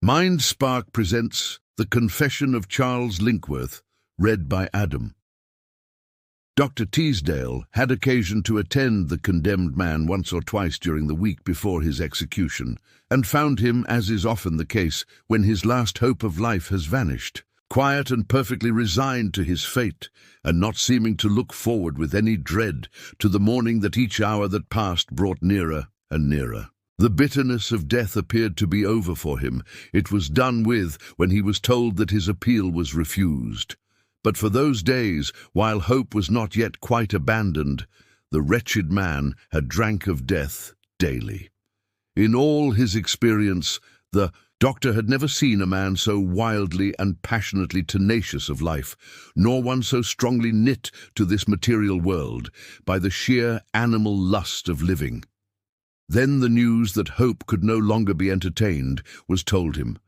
Mind Spark presents The Confession of Charles Linkworth, read by Adam. Dr. Teesdale had occasion to attend the condemned man once or twice during the week before his execution, and found him, as is often the case, when his last hope of life has vanished, quiet and perfectly resigned to his fate, and not seeming to look forward with any dread to the morning that each hour that passed brought nearer and nearer. The bitterness of death appeared to be over for him. It was done with when he was told that his appeal was refused. But for those days, while hope was not yet quite abandoned, the wretched man had drank of death daily. In all his experience, the doctor had never seen a man so wildly and passionately tenacious of life, nor one so strongly knit to this material world by the sheer animal lust of living. Then the news that hope could no longer be entertained was told him,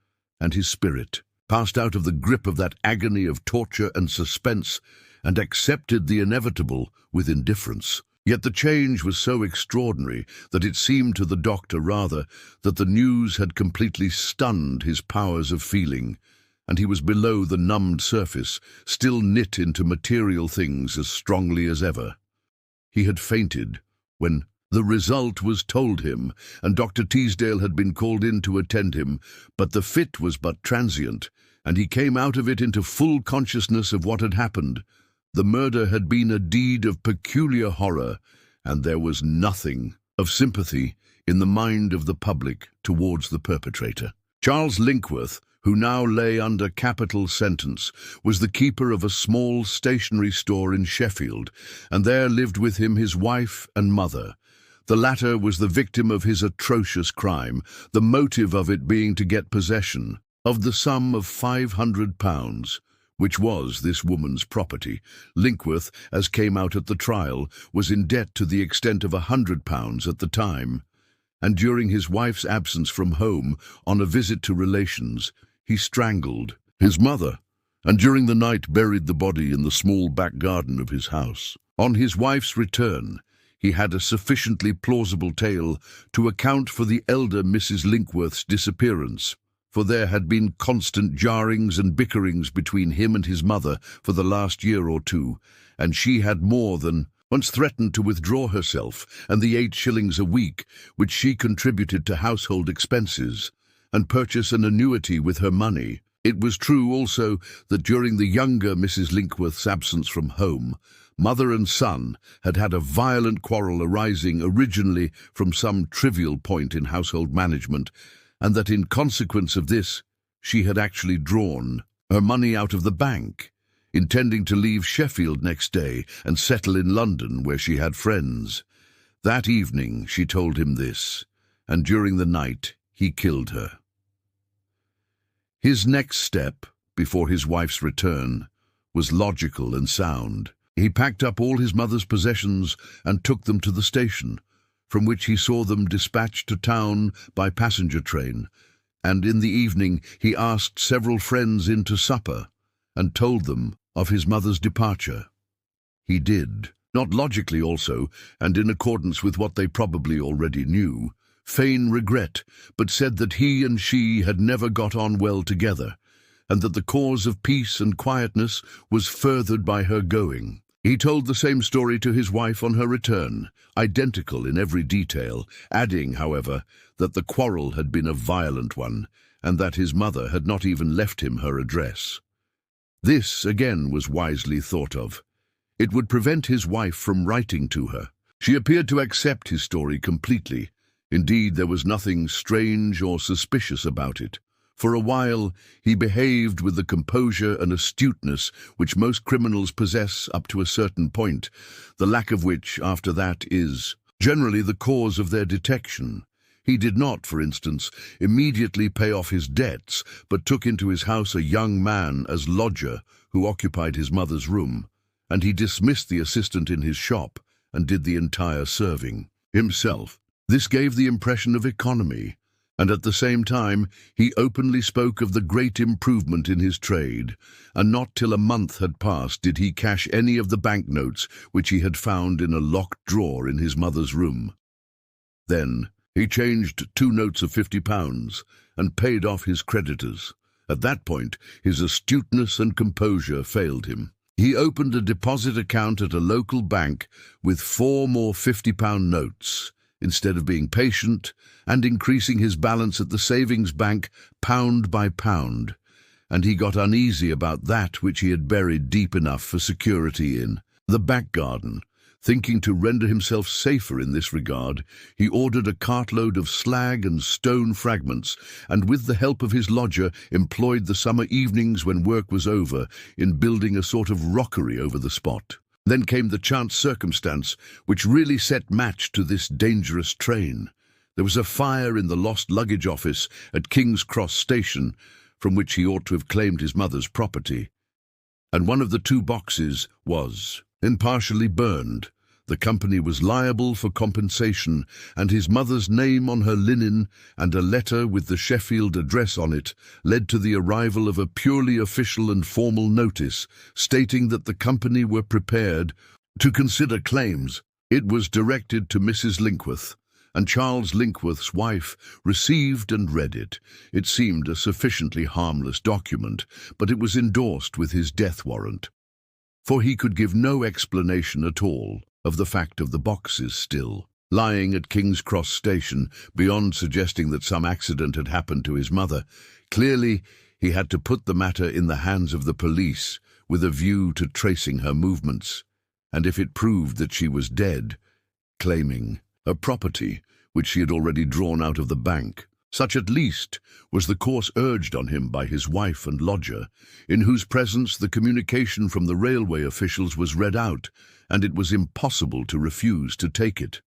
and his spirit passed out of the grip of that agony of torture and suspense, and accepted the inevitable with indifference. Yet the change was so extraordinary that it seemed to the doctor rather that the news had completely stunned his powers of feeling, and he was below the numbed surface, still knit into material things as strongly as ever. He had fainted when the result was told him, and Dr. Teesdale had been called in to attend him, but the fit was but transient, and he came out of it into full consciousness of what had happened. The murder had been a deed of peculiar horror, and there was nothing of sympathy in the mind of the public towards the perpetrator. Charles Linkworth, who now lay under capital sentence, was the keeper of a small stationery store in Sheffield, and there lived with him his wife and mother. The latter was the victim of his atrocious crime, the motive of it being to get possession of the sum of £500, which was this woman's property. Linkworth, as came out at the trial, was in debt to the extent of £100 at the time, and during his wife's absence from home on a visit to relations, he strangled his mother, and during the night buried the body in the small back garden of his house. On his wife's return, he had a sufficiently plausible tale to account for the elder Mrs. Linkworth's disappearance, for there had been constant jarrings and bickerings between him and his mother for the last year or two, and she had more than once threatened to withdraw herself and the 8 shillings a week which she contributed to household expenses, and purchase an annuity with her money. It was true also that during the younger Mrs. Linkworth's absence from home, mother and son had had a violent quarrel arising originally from some trivial point in household management, and that in consequence of this she had actually drawn her money out of the bank, intending to leave Sheffield next day and settle in London where she had friends. That evening she told him this, and during the night he killed her. His next step, before his wife's return, was logical and sound. He packed up all his mother's possessions and took them to the station, from which he saw them dispatched to town by passenger train, and in the evening he asked several friends in to supper, and told them of his mother's departure. He did, not logically also, and in accordance with what they probably already knew, feign regret, but said that he and she had never got on well together, and that the cause of peace and quietness was furthered by her going. He told the same story to his wife on her return, identical in every detail, adding, however, that the quarrel had been a violent one, and that his mother had not even left him her address. This, again, was wisely thought of. It would prevent his wife from writing to her. She appeared to accept his story completely. Indeed, there was nothing strange or suspicious about it. For a while, he behaved with the composure and astuteness which most criminals possess up to a certain point, the lack of which, after that, is generally the cause of their detection. He did not, for instance, immediately pay off his debts, but took into his house a young man as lodger who occupied his mother's room, and he dismissed the assistant in his shop and did the entire serving himself. This gave the impression of economy, and at the same time he openly spoke of the great improvement in his trade, and not till a month had passed did he cash any of the banknotes which he had found in a locked drawer in his mother's room. Then He changed 2 notes of £50 and paid off his creditors. At that point, his astuteness and composure failed him. He opened a deposit account at a local bank with 4 more £50 notes, instead of being patient and increasing his balance at the savings bank pound by pound. And he got uneasy about that which he had buried deep enough for security in the back garden. Thinking to render himself safer in this regard, he ordered a cartload of slag and stone fragments, and with the help of his lodger employed the summer evenings when work was over in building a sort of rockery over the spot. Then came the chance circumstance which really set match to this dangerous train. There was a fire in the lost luggage office at King's Cross Station, from which he ought to have claimed his mother's property, and one of the 2 boxes was impartially burned. The company was liable for compensation, and his mother's name on her linen and a letter with the Sheffield address on it led to the arrival of a purely official and formal notice stating that the company were prepared to consider claims. It was directed to Mrs. Linkworth, and Charles Linkworth's wife received and read it. It seemed a sufficiently harmless document, but it was endorsed with his death warrant. For he could give no explanation at all of the fact of the boxes still lying at King's Cross Station, beyond suggesting that some accident had happened to his mother. Clearly, he had to put the matter in the hands of the police with a view to tracing her movements, and if it proved that she was dead, claiming a property which she had already drawn out of the bank. Such at least was the course urged on him by his wife and lodger, in whose presence the communication from the railway officials was read out, and it was impossible to refuse to take it.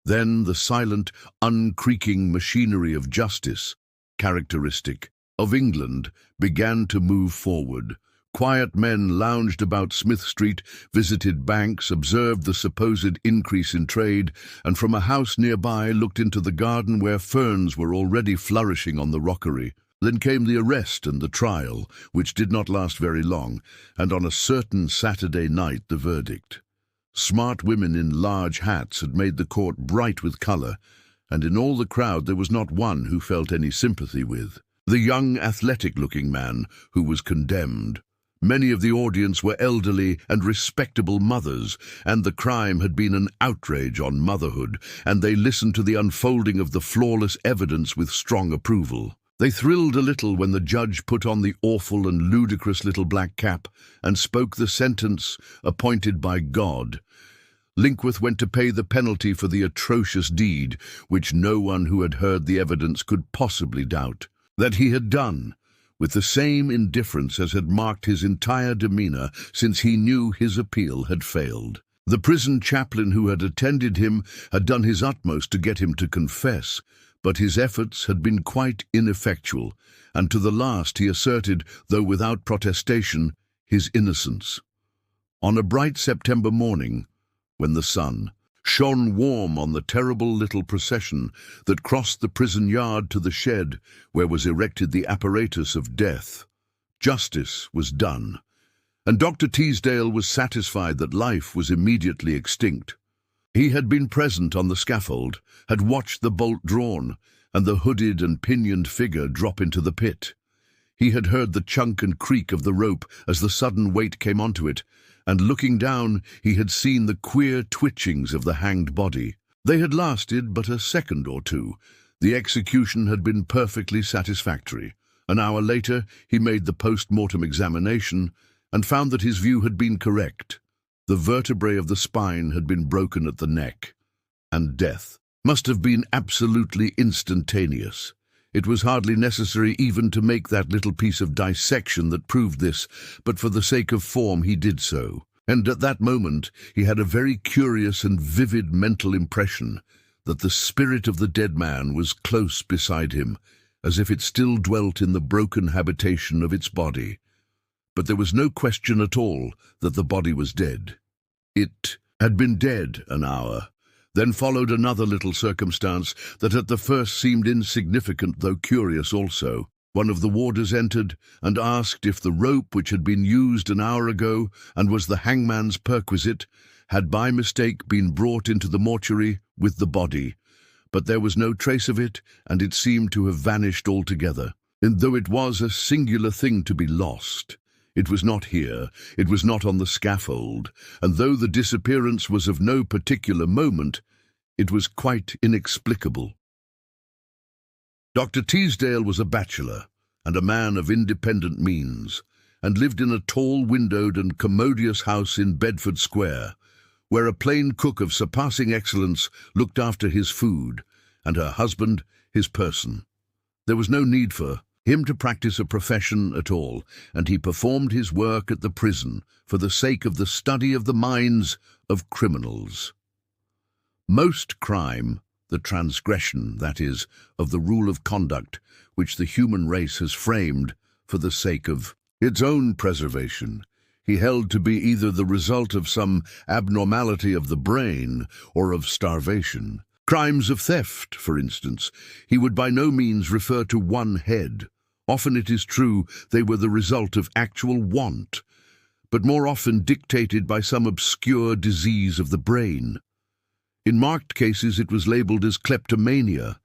Then the silent, uncreaking machinery of justice, characteristic of England, began to move forward. Quiet men lounged about Smith Street, visited banks, observed the supposed increase in trade, and from a house nearby looked into the garden where ferns were already flourishing on the rockery. Then came the arrest and the trial, which did not last very long, and on a certain Saturday night the verdict. Smart women in large hats had made the court bright with colour, and in all the crowd there was not one who felt any sympathy with the young, athletic-looking man who was condemned. Many of the audience were elderly and respectable mothers, and the crime had been an outrage on motherhood, and they listened to the unfolding of the flawless evidence with strong approval. They thrilled a little when the judge put on the awful and ludicrous little black cap and spoke the sentence appointed by God. Linkworth went to pay the penalty for the atrocious deed, which no one who had heard the evidence could possibly doubt that he had done, with the same indifference as had marked his entire demeanour since he knew his appeal had failed. The prison chaplain who had attended him had done his utmost to get him to confess, but his efforts had been quite ineffectual, and to the last he asserted, though without protestation, his innocence. On a bright September morning, when the sun shone warm on the terrible little procession that crossed the prison yard to the shed where was erected the apparatus of death, justice was done, and Dr. Teesdale was satisfied that life was immediately extinct. He had been present on the scaffold, had watched the bolt drawn, and the hooded and pinioned figure drop into the pit. He had heard the chunk and creak of the rope as the sudden weight came onto it, and looking down, he had seen the queer twitchings of the hanged body. They had lasted but a second or two. The execution had been perfectly satisfactory. An hour later, he made the post-mortem examination and found that his view had been correct. The vertebrae of the spine had been broken at the neck, and death must have been absolutely instantaneous. It was hardly necessary even to make that little piece of dissection that proved this, but for the sake of form he did so. And at that moment he had a very curious and vivid mental impression that the spirit of the dead man was close beside him, as if it still dwelt in the broken habitation of its body. But there was no question at all that the body was dead. It had been dead an hour. Then followed another little circumstance that at the first seemed insignificant, though curious also. One of the warders entered and asked if the rope which had been used an hour ago and was the hangman's perquisite had by mistake been brought into the mortuary with the body. but there was no trace of it, and it seemed to have vanished altogether. And though it was a singular thing to be lost, it was not here, it was not on the scaffold, and though the disappearance was of no particular moment, it was quite inexplicable. Dr. Teesdale was a bachelor and a man of independent means, and lived in a tall windowed and commodious house in Bedford Square, where a plain cook of surpassing excellence looked after his food, and her husband his person. There was no need for him to practice a profession at all, and he performed his work at the prison for the sake of the study of the minds of criminals. Most crime, the transgression, that is, of the rule of conduct which the human race has framed for the sake of its own preservation, he held to be either the result of some abnormality of the brain or of starvation. Crimes of theft, for instance, he would by no means refer to one head. Often, it is true, they were the result of actual want, but more often dictated by some obscure disease of the brain. In marked cases it was labelled as kleptomania,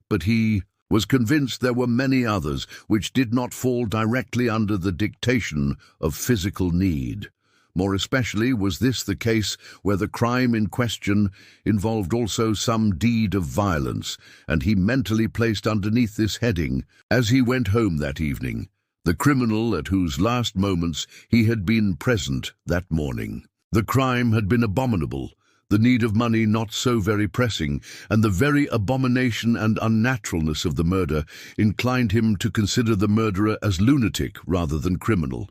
but he was convinced there were many others which did not fall directly under the dictation of physical need. More especially was this the case where the crime in question involved also some deed of violence, and he mentally placed underneath this heading, as he went home that evening, the criminal at whose last moments he had been present that morning. The crime had been abominable, the need of money not so very pressing, and the very abomination and unnaturalness of the murder inclined him to consider the murderer as lunatic rather than criminal.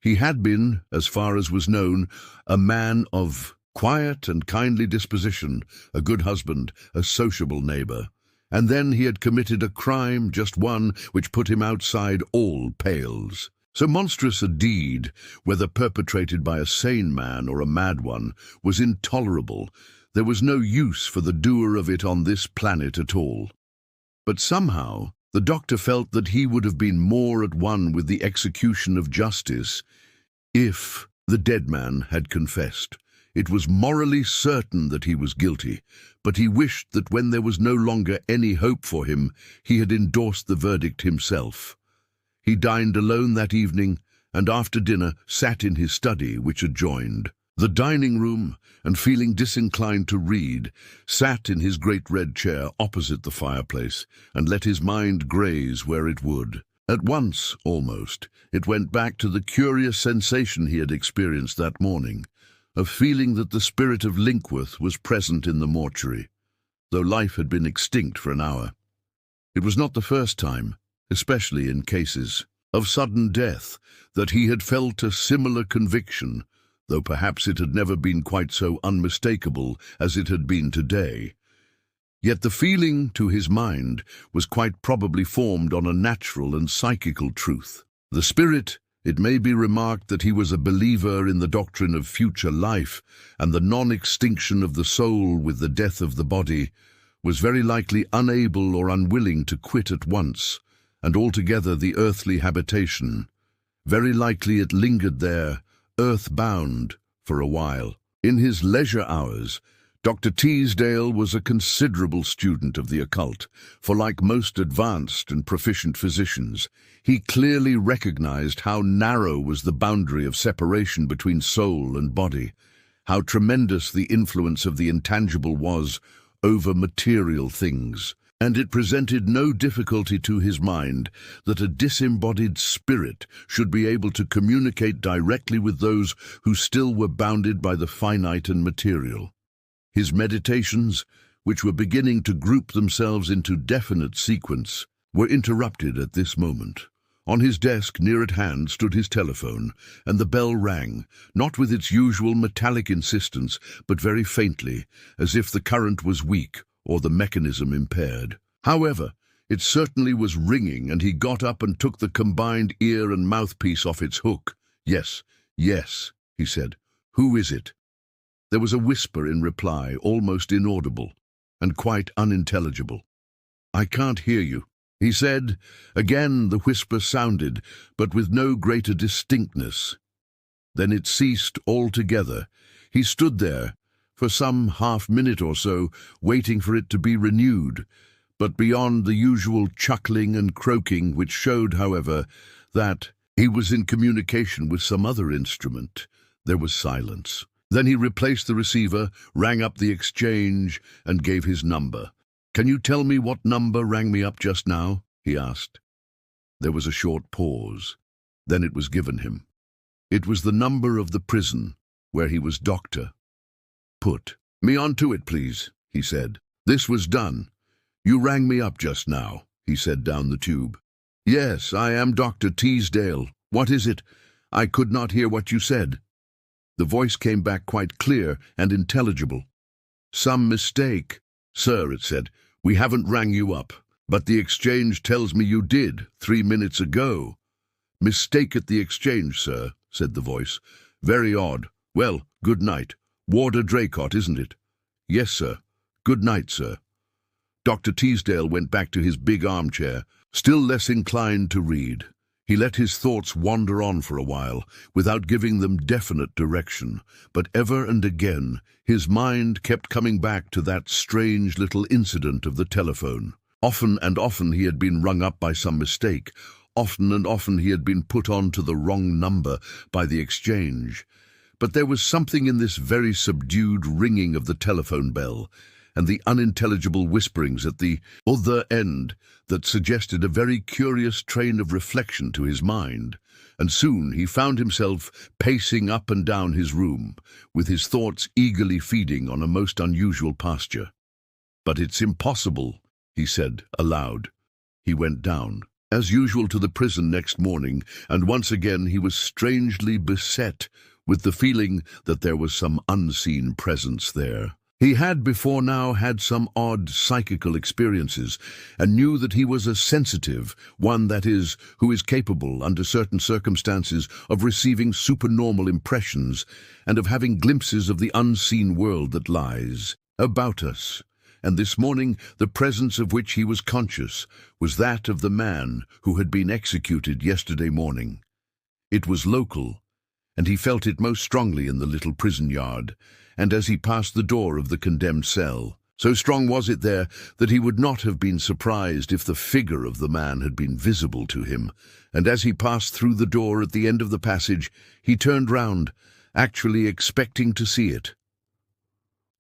He had been, as far as was known, a man of quiet and kindly disposition, a good husband, a sociable neighbour. And then he had committed a crime, just one, which put him outside all pales. So monstrous a deed, whether perpetrated by a sane man or a mad one, was intolerable. There was no use for the doer of it on this planet at all. But somehow the doctor felt that he would have been more at one with the execution of justice if the dead man had confessed. It was morally certain that he was guilty, but he wished that when there was no longer any hope for him, he had endorsed the verdict himself. He dined alone that evening, and after dinner sat in his study, which adjoined the dining room, and feeling disinclined to read, sat in his great red chair opposite the fireplace, and let his mind graze where it would. At once, almost, it went back to the curious sensation he had experienced that morning, of feeling that the spirit of Linkworth was present in the mortuary, though life had been extinct for an hour. It was not the first time, especially in cases of sudden death, that he had felt a similar conviction, though perhaps it had never been quite so unmistakable as it had been today. Yet the feeling, to his mind, was quite probably formed on a natural and psychical truth. The spirit, it may be remarked that he was a believer in the doctrine of future life, and the non-extinction of the soul with the death of the body, was very likely unable or unwilling to quit at once, and altogether the earthly habitation. Very likely it lingered there, earth-bound, for a while. In his leisure hours, Dr. Teesdale was a considerable student of the occult, for like most advanced and proficient physicians, he clearly recognized how narrow was the boundary of separation between soul and body, how tremendous the influence of the intangible was over material things, and it presented no difficulty to his mind that a disembodied spirit should be able to communicate directly with those who still were bounded by the finite and material. His meditations, which were beginning to group themselves into definite sequence, were interrupted at this moment. On his desk near at hand stood his telephone, and the bell rang, not with its usual metallic insistence, but very faintly, as if the current was weak or the mechanism impaired. However, it certainly was ringing, and he got up and took the combined ear and mouthpiece off its hook. "Yes, yes," he said. "Who is it?" There was a whisper in reply, almost inaudible, and quite unintelligible. "I can't hear you," he said. Again the whisper sounded, but with no greater distinctness. Then it ceased altogether. He stood there, for some half-minute or so, waiting for it to be renewed. But beyond the usual chuckling and croaking, which showed, however, that he was in communication with some other instrument, there was silence. Then he replaced the receiver, rang up the exchange, and gave his number. "Can you tell me what number rang me up just now?" he asked. There was a short pause. Then it was given him. It was the number of the prison where he was doctor. "Put me on to it, please," he said. This was done. "You rang me up just now," he said down the tube. "Yes, I am Dr. Teesdale. What is it? I could not hear what you said." The voice came back quite clear and intelligible. "Some mistake, sir," it said. "We haven't rang you up, but the exchange tells me you did 3 minutes ago." "Mistake at the exchange, sir," said the voice. "Very odd. Well, good night. Warder Draycott, isn't it?" "Yes, sir. Good night, sir." Dr. Teesdale went back to his big armchair, still less inclined to read. He let his thoughts wander on for a while, without giving them definite direction, but ever and again his mind kept coming back to that strange little incident of the telephone. Often and often he had been rung up by some mistake. Often and often he had been put on to the wrong number by the exchange. But there was something in this very subdued ringing of the telephone bell, and the unintelligible whisperings at the other end, that suggested a very curious train of reflection to his mind, and soon he found himself pacing up and down his room, with his thoughts eagerly feeding on a most unusual pasture. "But it's impossible," he said aloud. He went down, as usual, to the prison next morning, and once again he was strangely beset with the feeling that there was some unseen presence there. He had before now had some odd psychical experiences, and knew that he was a sensitive, one, that is, who is capable, under certain circumstances, of receiving supernormal impressions, and of having glimpses of the unseen world that lies about us. And this morning, the presence of which he was conscious was that of the man who had been executed yesterday morning. It was local, and he felt it most strongly in the little prison yard, and as he passed the door of the condemned cell. So strong was it there that he would not have been surprised if the figure of the man had been visible to him, and as he passed through the door at the end of the passage, he turned round, actually expecting to see it.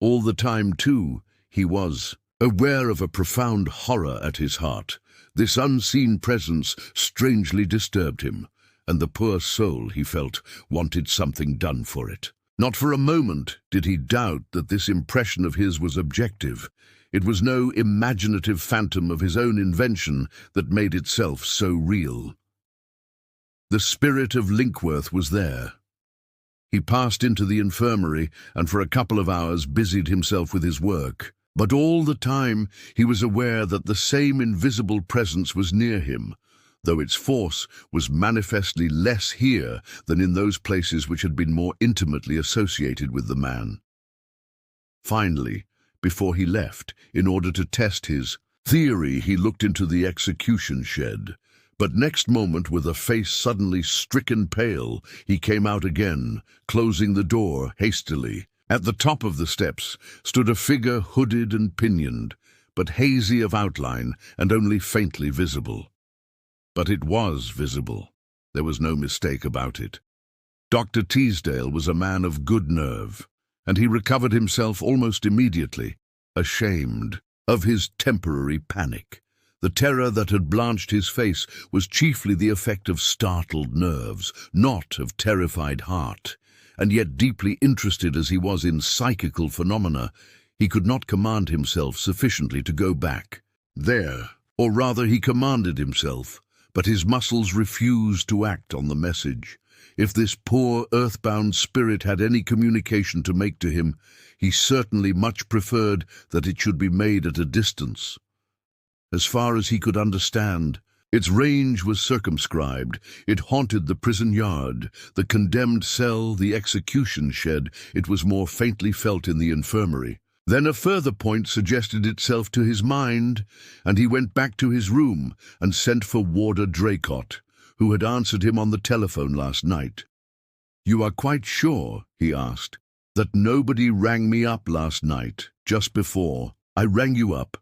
All the time, too, he was aware of a profound horror at his heart. This unseen presence strangely disturbed him, and the poor soul, he felt, wanted something done for it. Not for a moment did he doubt that this impression of his was objective. It was no imaginative phantom of his own invention that made itself so real. The spirit of Linkworth was there. He passed into the infirmary and for a couple of hours busied himself with his work. But all the time he was aware that the same invisible presence was near him, though its force was manifestly less here than in those places which had been more intimately associated with the man. Finally, before he left, in order to test his theory, he looked into the execution shed. But next moment, with a face suddenly stricken pale, he came out again, closing the door hastily. At the top of the steps stood a figure hooded and pinioned, but hazy of outline and only faintly visible. But it was visible. There was no mistake about it. Dr. Teesdale was a man of good nerve, and he recovered himself almost immediately, ashamed of his temporary panic. The terror that had blanched his face was chiefly the effect of startled nerves, not of terrified heart. And yet, deeply interested as he was in psychical phenomena, he could not command himself sufficiently to go back there. Or rather, he commanded himself, but his muscles refused to act on the message. If this poor earthbound spirit had any communication to make to him, he certainly much preferred that it should be made at a distance. As far as he could understand, its range was circumscribed. It haunted the prison yard, the condemned cell, the execution shed. It was more faintly felt in the infirmary. Then a further point suggested itself to his mind, and he went back to his room and sent for Warder Draycott, who had answered him on the telephone last night. "You are quite sure?" he asked. that nobody rang me up last night, just before I rang you up.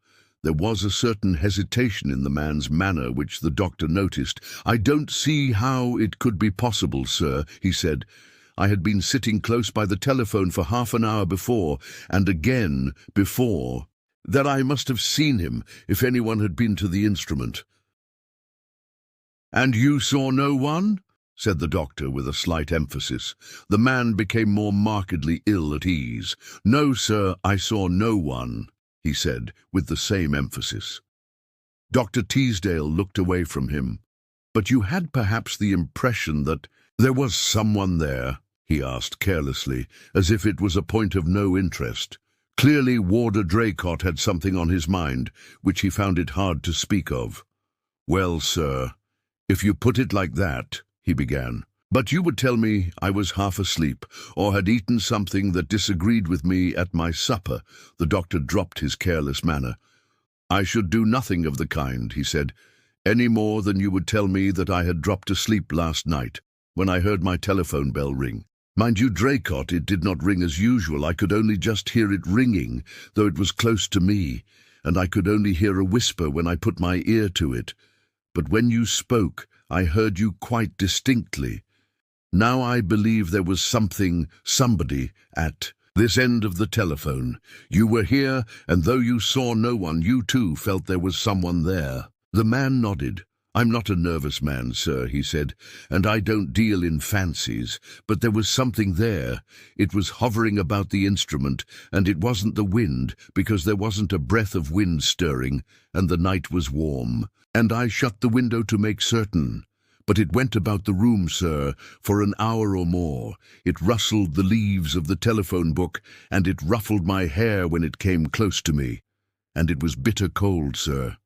There was a certain hesitation in the man's manner which the doctor noticed. "I don't see how it could be possible, sir," he said. "I had been sitting close by the telephone for half an hour before, and again before, that I must have seen him if anyone had been to the instrument." "And you saw no one?" said the doctor with a slight emphasis. The man became more markedly ill at ease. "No, sir, I saw no one," he said with the same emphasis. Dr. Teesdale looked away from him. "But you had perhaps the impression that there was someone there?" he asked carelessly, as if it was a point of no interest. Clearly Warder Draycott had something on his mind, which he found it hard to speak of. "Well, sir, if you put it like that," he began. "But you would tell me I was half asleep, or had eaten something that disagreed with me at my supper." The doctor dropped his careless manner. "I should do nothing of the kind," he said, "any more than you would tell me that I had dropped asleep last night, when I heard my telephone bell ring. Mind you, Draycott, it did not ring as usual. I could only just hear it ringing, though it was close to me, and I could only hear a whisper when I put my ear to it. But when you spoke, I heard you quite distinctly. Now I believe there was somebody, at this end of the telephone. You were here, and though you saw no one, you too felt there was someone there." The man nodded. "I'm not a nervous man, sir," he said, "and I don't deal in fancies, but there was something there. It was hovering about the instrument, and it wasn't the wind, because there wasn't a breath of wind stirring, and the night was warm. And I shut the window to make certain. But it went about the room, sir, for an hour or more. It rustled the leaves of the telephone book, and it ruffled my hair when it came close to me. And it was bitter cold, sir."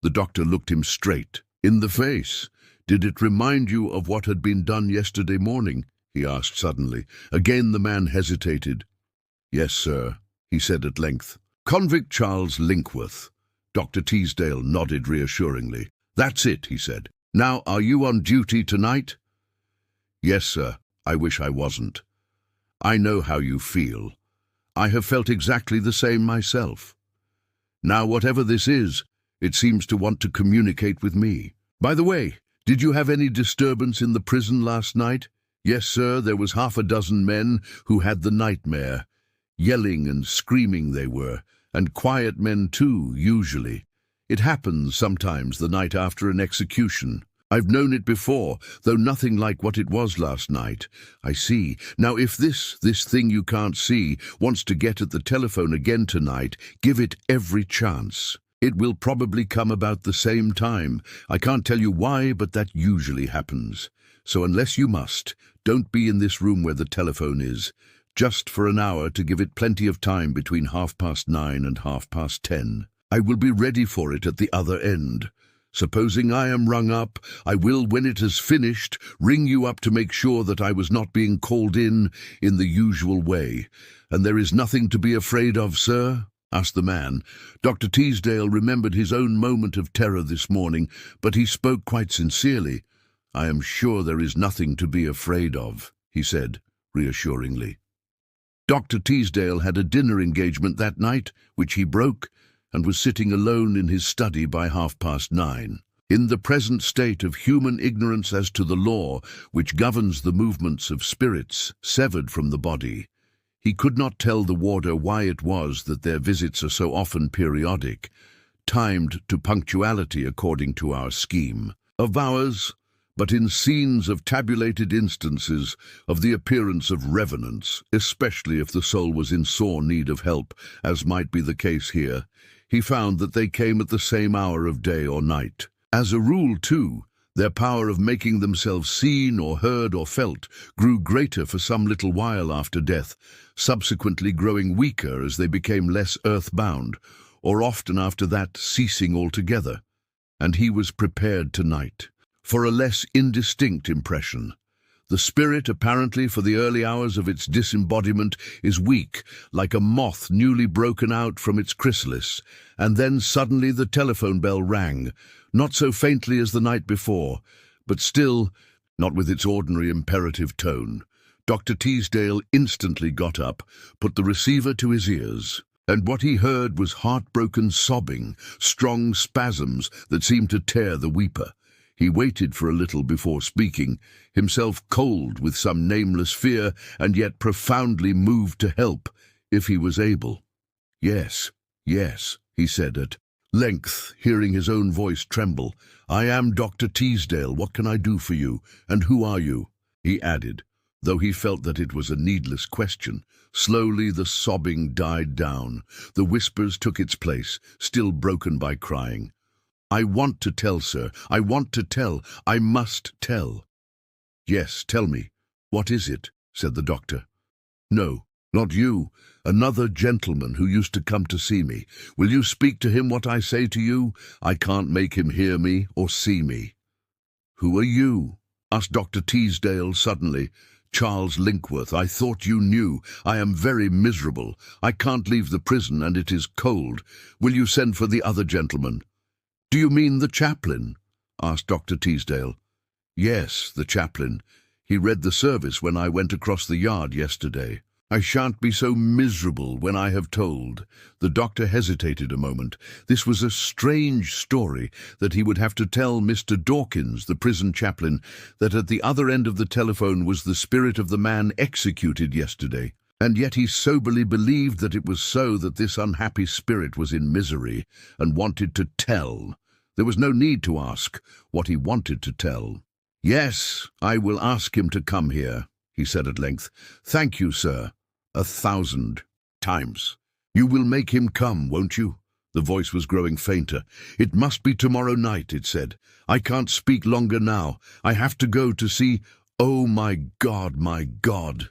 The doctor looked him straight in the face. "Did it remind you of what had been done yesterday morning?" he asked suddenly. Again the man hesitated. "Yes, sir," he said at length. "Convict Charles Linkworth." Dr. Teesdale nodded reassuringly. "That's it," he said. "Now, are you on duty tonight?" "Yes, sir. I wish I wasn't. I know how you feel. I have felt exactly the same myself. Now, whatever this is, it seems to want to communicate with me. By the way, did you have any disturbance in the prison last night?" "Yes, sir, there was half a dozen men who had the nightmare. Yelling and screaming they were, and quiet men too, usually. It happens sometimes the night after an execution. I've known it before, though nothing like what it was last night." "I see. Now, if this thing you can't see wants to get at the telephone again tonight, give it every chance. It will probably come about the same time. I can't tell you why, but that usually happens. So unless you must, don't be in this room where the telephone is, just for an hour to give it plenty of time between 9:30 and 10:30. I will be ready for it at the other end. Supposing I am rung up, I will, when it has finished, ring you up to make sure that I was not being called in the usual way. And there is nothing to be afraid of, sir?" asked the man. Dr. Teesdale remembered his own moment of terror this morning, but he spoke quite sincerely. "I am sure there is nothing to be afraid of," he said reassuringly. Dr. Teesdale had a dinner engagement that night, which he broke, and was sitting alone in his study by 9:30. In the present state of human ignorance as to the law which governs the movements of spirits severed from the body, he could not tell the warder why it was that their visits are so often periodic, timed to punctuality according to our scheme of hours, but in scenes of tabulated instances of the appearance of revenants, especially if the soul was in sore need of help, as might be the case here, he found that they came at the same hour of day or night. As a rule, too, their power of making themselves seen or heard or felt grew greater for some little while after death, subsequently growing weaker as they became less earth-bound, or often after that ceasing altogether. And he was prepared tonight for a less indistinct impression. The spirit, apparently for the early hours of its disembodiment, is weak, like a moth newly broken out from its chrysalis, and then suddenly the telephone bell rang, not so faintly as the night before, but still not with its ordinary imperative tone. Dr. Teesdale instantly got up, put the receiver to his ears, and what he heard was heartbroken sobbing, strong spasms that seemed to tear the weeper. He waited for a little before speaking, himself cold with some nameless fear, and yet profoundly moved to help, if he was able. "Yes, yes," he said at length, hearing his own voice tremble. "I am Dr. Teesdale. What can I do for you? And who are you?" he added, though he felt that it was a needless question. Slowly the sobbing died down. The whispers took its place, still broken by crying. "I want to tell, sir. I want to tell. I must tell." "Yes, tell me. What is it?" said the doctor. "No, not you. Another gentleman who used to come to see me. Will you speak to him what I say to you? I can't make him hear me or see me." "Who are you?" asked Dr. Teesdale suddenly. "Charles Linkworth. I thought you knew. I am very miserable. I can't leave the prison, and it is cold. Will you send for the other gentleman?" "Do you mean the chaplain?" asked Dr. Teesdale. "Yes, the chaplain. He read the service when I went across the yard yesterday. I shan't be so miserable when I have told." The doctor hesitated a moment. This was a strange story that he would have to tell Mr. Dawkins, the prison chaplain, that at the other end of the telephone was the spirit of the man executed yesterday. And yet he soberly believed that it was so, that this unhappy spirit was in misery and wanted to tell. There was no need to ask what he wanted to tell. "Yes, I will ask him to come here," he said at length. "Thank you, sir, 1,000 times. You will make him come, won't you?" The voice was growing fainter. "It must be tomorrow night," it said. "I can't speak longer now. I have to go to see. Oh, my God, my God."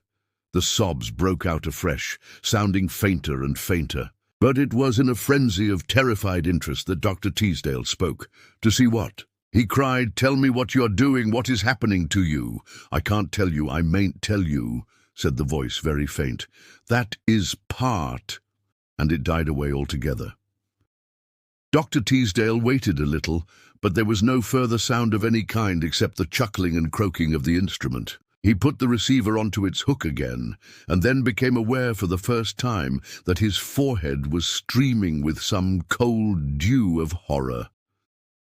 The sobs broke out afresh, sounding fainter and fainter. But it was in a frenzy of terrified interest that Dr. Teesdale spoke. "To see what?" he cried. "Tell me what you're doing. What is happening to you?" "I can't tell you. I mayn't tell you," said the voice, very faint. "That is part—" and it died away altogether. Dr. Teesdale waited a little, but there was no further sound of any kind except the chuckling and croaking of the instrument. He put the receiver onto its hook again, and then became aware for the first time that his forehead was streaming with some cold dew of horror.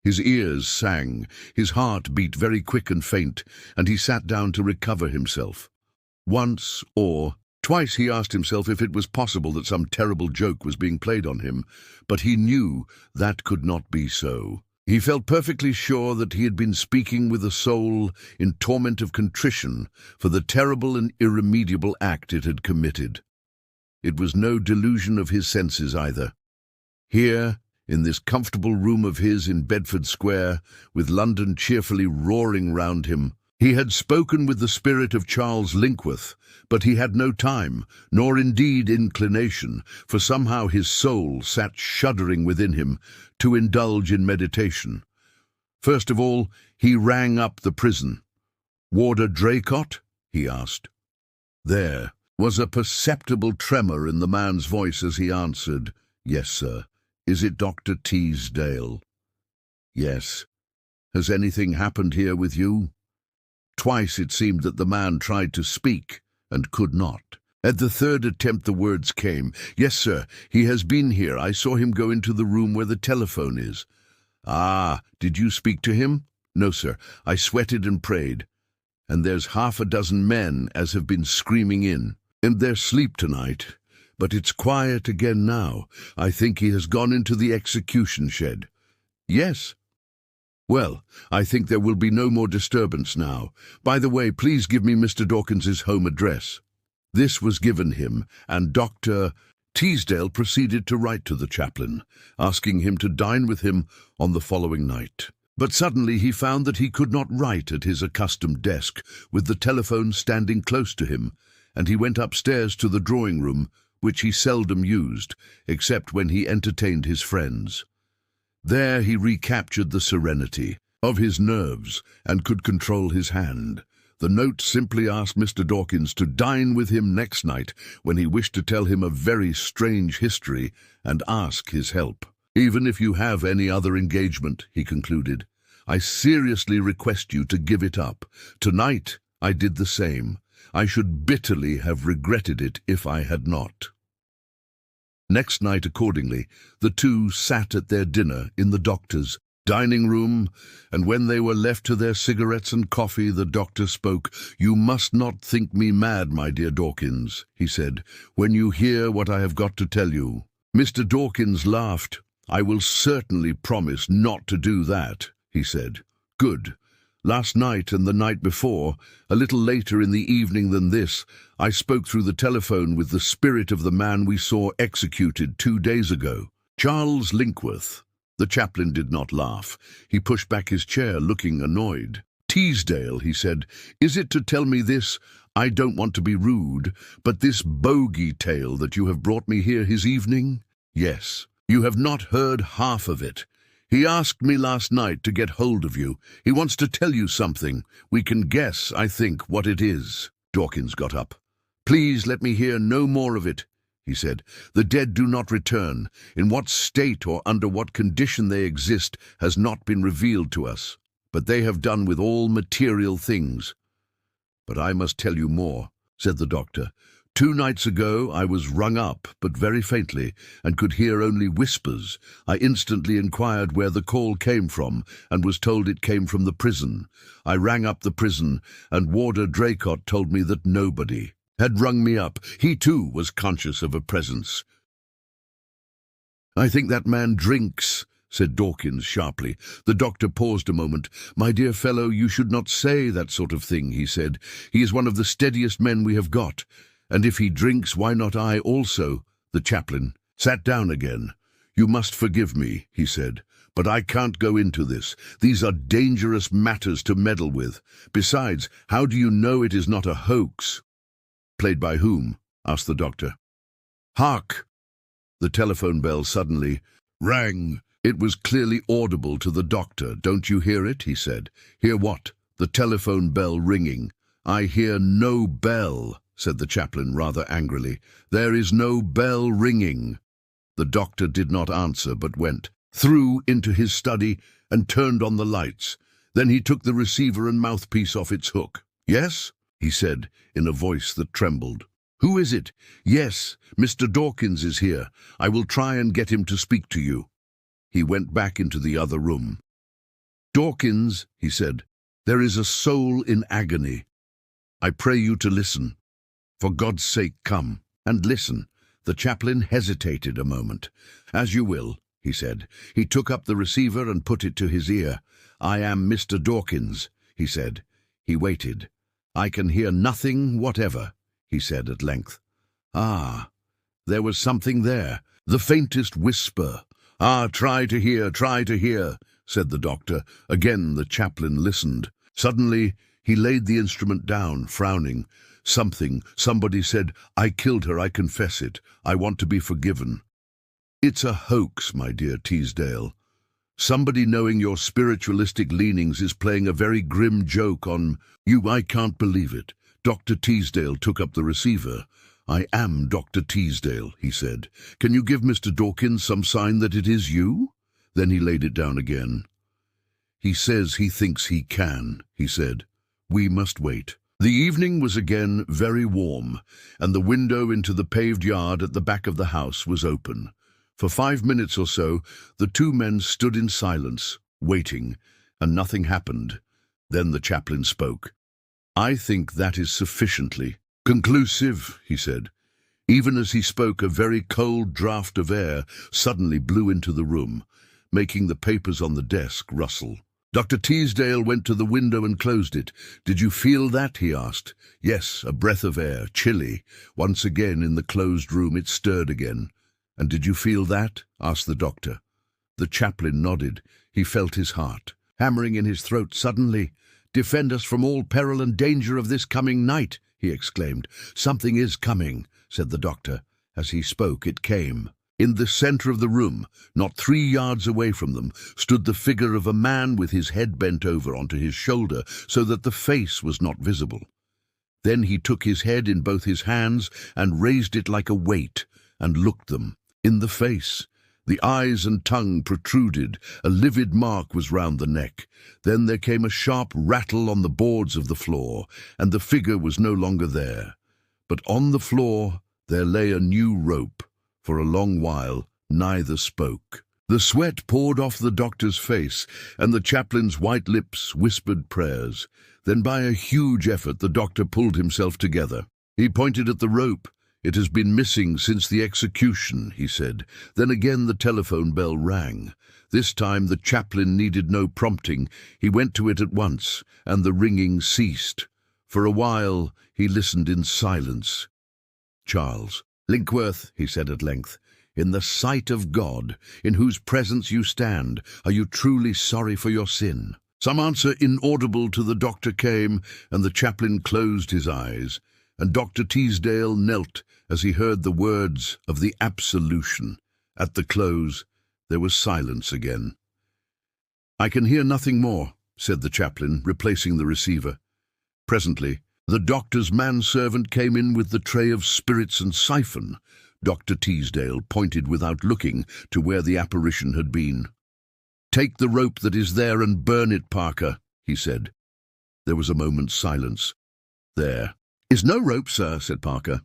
His ears sang, his heart beat very quick and faint, and he sat down to recover himself. Once or twice he asked himself if it was possible that some terrible joke was being played on him, but he knew that could not be so. He felt perfectly sure that he had been speaking with a soul in torment of contrition for the terrible and irremediable act it had committed. It was no delusion of his senses either. Here, in this comfortable room of his in Bedford Square, with London cheerfully roaring round him, he had spoken with the spirit of Charles Linkworth, but he had no time, nor indeed inclination, for somehow his soul sat shuddering within him, to indulge in meditation. First of all, he rang up the prison. "Warder Draycott?" he asked. There was a perceptible tremor in the man's voice as he answered, "Yes, sir. Is it Dr. Teesdale?" "Yes. Has anything happened here with you?" Twice it seemed that the man tried to speak and could not. At the third attempt the words came. "Yes, sir, he has been here. I saw him go into the room where the telephone is." "Ah, did you speak to him?" "No, sir. I sweated and prayed. And there's 6 men as have been screaming in their sleep tonight. But it's quiet again now. I think he has gone into the execution shed." "Yes." "Well, I think there will be no more disturbance now. By the way, please give me Mr. Dawkins's home address." This was given him, and Dr. Teesdale proceeded to write to the chaplain, asking him to dine with him on the following night. But suddenly he found that he could not write at his accustomed desk, with the telephone standing close to him, and he went upstairs to the drawing-room, which he seldom used, except when he entertained his friends. There he recaptured the serenity of his nerves and could control his hand. The note simply asked Mr. Dawkins to dine with him next night when he wished to tell him a very strange history and ask his help. "Even if you have any other engagement," he concluded, "I seriously request you to give it up. Tonight I did the same. I should bitterly have regretted it if I had not. Next night, accordingly, the two sat at their dinner in the doctor's dining room, and when they were left to their cigarettes and coffee, the doctor spoke. "You must not think me mad, my dear Dawkins," he said, "when you hear what I have got to tell you." Mr. Dawkins laughed. "I will certainly promise not to do that," he said. "Good. Last night and the night before, a little later in the evening than this, I spoke through the telephone with the spirit of the man we saw executed 2 days ago, Charles Linkworth." The chaplain did not laugh. He pushed back his chair, looking annoyed. "Teesdale," he said, "is it to tell me this? I don't want to be rude, but this bogey tale that you have brought me here his evening?" "Yes. You have not heard half of it. He asked me last night to get hold of you. He wants to tell you something. We can guess, I think, what it is." Dawkins got up. "Please let me hear no more of it," he said. "The dead do not return. In what state or under what condition they exist has not been revealed to us, but they have done with all material things." "But I must tell you more," said the doctor. 2 nights ago I was rung up, but very faintly, and could hear only whispers. I instantly inquired where the call came from, and was told it came from the prison. I rang up the prison, and Warder Draycott told me that nobody had rung me up. He too was conscious of a presence. "I think that man drinks," said Dawkins sharply. The doctor paused a moment. "My dear fellow, you should not say that sort of thing," he said. "He is one of the steadiest men we have got. And if he drinks, why not I also?" The chaplain sat down again. "You must forgive me," he said, "but I can't go into this. These are dangerous matters to meddle with. Besides, how do you know it is not a hoax?" "Played by whom?" asked the doctor. "Hark!" The telephone bell suddenly rang. It was clearly audible to the doctor. "Don't you hear it?" he said. "Hear what?" "The telephone bell ringing." "I hear no bell," said the chaplain rather angrily. "There is no bell ringing." The doctor did not answer, but went through into his study and turned on the lights. Then he took the receiver and mouthpiece off its hook. "Yes?" he said, in a voice that trembled. "Who is it?" "Yes, Mr. Dawkins is here. I will try and get him to speak to you." He went back into the other room. "Dawkins," he said, "there is a soul in agony. I pray you to listen. For God's sake, come and listen." The chaplain hesitated a moment. "As you will," he said. He took up the receiver and put it to his ear. "I am Mr. Dawkins," he said. He waited. "I can hear nothing whatever," he said at length. "Ah, there was something there, the faintest whisper." "Ah, try to hear," said the doctor. Again the chaplain listened. Suddenly he laid the instrument down, frowning. Somebody said, "I killed her, I confess it. I want to be forgiven." "It's a hoax, my dear Teesdale. Somebody knowing your spiritualistic leanings is playing a very grim joke on you. I can't believe it." Dr. Teesdale took up the receiver. "I am Dr. Teesdale," he said. "Can you give Mr. Dawkins some sign that it is you?" Then he laid it down again. "He says he thinks he can," he said. "We must wait." The evening was again very warm, and the window into the paved yard at the back of the house was open. For 5 minutes or so, the two men stood in silence, waiting, and nothing happened. Then the chaplain spoke. "I think that is sufficiently conclusive," he said. Even as he spoke, a very cold draught of air suddenly blew into the room, making the papers on the desk rustle. Dr. Teesdale went to the window and closed it. "Did you feel that?" he asked. "Yes, a breath of air, chilly. Once again in the closed room it stirred again." "And did you feel that?" asked the doctor. The chaplain nodded. He felt his heart hammering in his throat suddenly. "Defend us from all peril and danger of this coming night," he exclaimed. "Something is coming," said the doctor. As he spoke, it came. In the center of the room, not 3 yards away from them, stood the figure of a man with his head bent over onto his shoulder so that the face was not visible. Then he took his head in both his hands and raised it like a weight and looked them in the face. The eyes and tongue protruded, a livid mark was round the neck. Then there came a sharp rattle on the boards of the floor, and the figure was no longer there. But on the floor there lay a new rope. For a long while neither spoke. The sweat poured off the doctor's face, and the chaplain's white lips whispered prayers. Then by a huge effort the doctor pulled himself together. He pointed at the rope. "It has been missing since the execution," he said. Then again the telephone bell rang. This time the chaplain needed no prompting. He went to it at once, and the ringing ceased. For a while he listened in silence. "Charles Linkworth," he said at length, "in the sight of God, in whose presence you stand, are you truly sorry for your sin?" Some answer inaudible to the doctor came, and the chaplain closed his eyes, and Dr. Teesdale knelt as he heard the words of the absolution. At the close, there was silence again. "I can hear nothing more," said the chaplain, replacing the receiver. Presently, the doctor's manservant came in with the tray of spirits and siphon. Dr. Teesdale pointed without looking to where the apparition had been. "Take the rope that is there and burn it, Parker," he said. There was a moment's silence. "There is no rope, sir," said Parker.